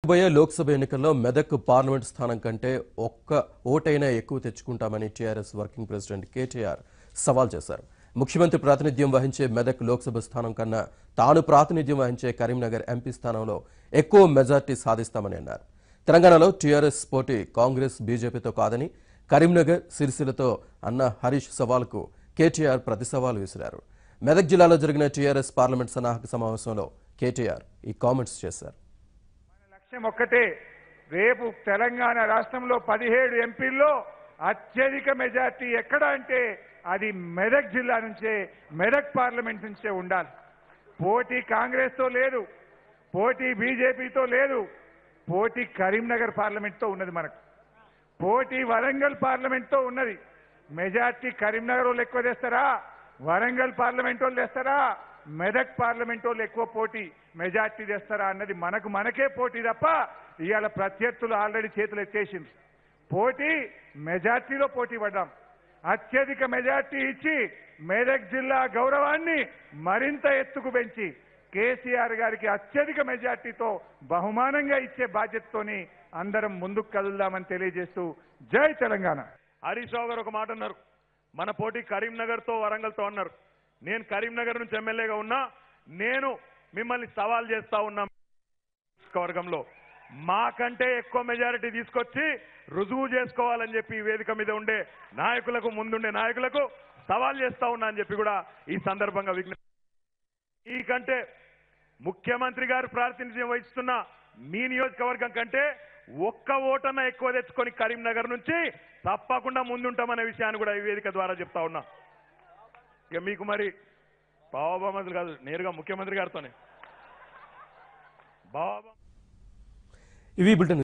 రాబోయే లోక్సభ ఎన్నికల్లో మెదక్ పార్లమెంట్ స్థానం కంటే ఒక్క ఓటైనా ఎక్కువ తెచ్చుకుంటామని టీఆర్ఎస్ వర్కింగ్ ప్రెసిడెంట్ కేటీఆర్ సవాల్ చేశారు. ముఖ్యమంత్రి ప్రాతినిధ్యం వహించే మెదక్ లోక్సభ స్థానం కన్నా తాను ప్రాతినిధ్యం వహించే కరీంనగర్ ఎంపీ స్థానంలో ఎక్కువ మెజార్టీ సాధిస్తామని అన్నారు. తెలంగాణలో టీఆర్ఎస్ పోటీ కాంగ్రెస్ బీజేపీతో కాదని కరీంనగర్ సిరిసిల్లతో అన్న హరీష్ సవాల్కు కేటీఆర్ ప్రతి సవాల్ విసిరారు. మెదక్ జిల్లాలో జరిగిన టీఆర్ఎస్ పార్లమెంట్ సన్నాహక సమావేశంలో కేటీఆర్ ఈ కామెంట్స్ చేశారు. లక్ష్యం ఒక్కటే, రేపు తెలంగాణ రాష్ట్రంలో 17 ఎంపీల్లో అత్యధిక మెజార్టీ ఎక్కడ అంటే అది మెదక్ జిల్లా నుంచే, మెదక్ పార్లమెంట్ నుంచే ఉండాలి. పోటీ కాంగ్రెస్తో లేదు, పోటీ బీజేపీతో లేదు, పోటీ కరీంనగర్ పార్లమెంట్తో ఉన్నది. మనకు పోటీ వరంగల్ పార్లమెంట్తో ఉన్నది. మెజార్టీ కరీంనగర్ వాళ్ళు ఎక్కువ తెస్తారా, వరంగల్ పార్లమెంట్ వాళ్ళు తెస్తారా, మెదక్ పార్లమెంట్ వాళ్ళు ఎక్కువ పోటీ మెజార్టీ తెస్తారా అన్నది మనకే పోటీ తప్ప ఇవాళ ప్రత్యర్థులు ఆల్రెడీ చేతులు ఎత్తేసింది. పోటీ మెజార్టీలో పోటీ పడ్డాం. అత్యధిక మెజార్టీ ఇచ్చి మెదక్ జిల్లా గౌరవాన్ని మరింత ఎత్తుకు పెంచి కేసీఆర్ గారికి అత్యధిక మెజార్టీతో బహుమానంగా ఇచ్చే బాధ్యతతోని అందరం ముందుకు కదులుదామని తెలియజేస్తూ జై తెలంగాణ. హరీష్ రావు గారు ఒక మాట అన్నారు, మన పోటీ కరీంనగర్తో వరంగల్తో అన్నారు. నేను కరీంనగర్ నుంచి ఎమ్మెల్యేగా ఉన్నా, నేను మిమ్మల్ని సవాల్ చేస్తా ఉన్నా, వర్గంలో మాకంటే ఎక్కువ మెజారిటీ తీసుకొచ్చి రుజువు చేసుకోవాలని చెప్పి ఈ వేదిక మీద ఉండే నాయకులకు, ముందుండే నాయకులకు సవాల్ చేస్తా ఉన్నా అని చెప్పి కూడా ఈ సందర్భంగా విజ్ఞప్తి. ఈ కంటే ముఖ్యమంత్రి గారు ప్రాతినిధ్యం వహిస్తున్న మీ నియోజకవర్గం కంటే ఒక్క ఓటన్నా ఎక్కువ తెచ్చుకొని కరీంనగర్ నుంచి తప్పకుండా ముందుంటామనే విషయాన్ని కూడా ఈ వేదిక ద్వారా చెప్తా ఉన్నా. ఇక మీకు మరి బాబామంత్రి కాదు, నేరుగా ముఖ్యమంత్రి గారితోనే ఇవి బులెటిన్.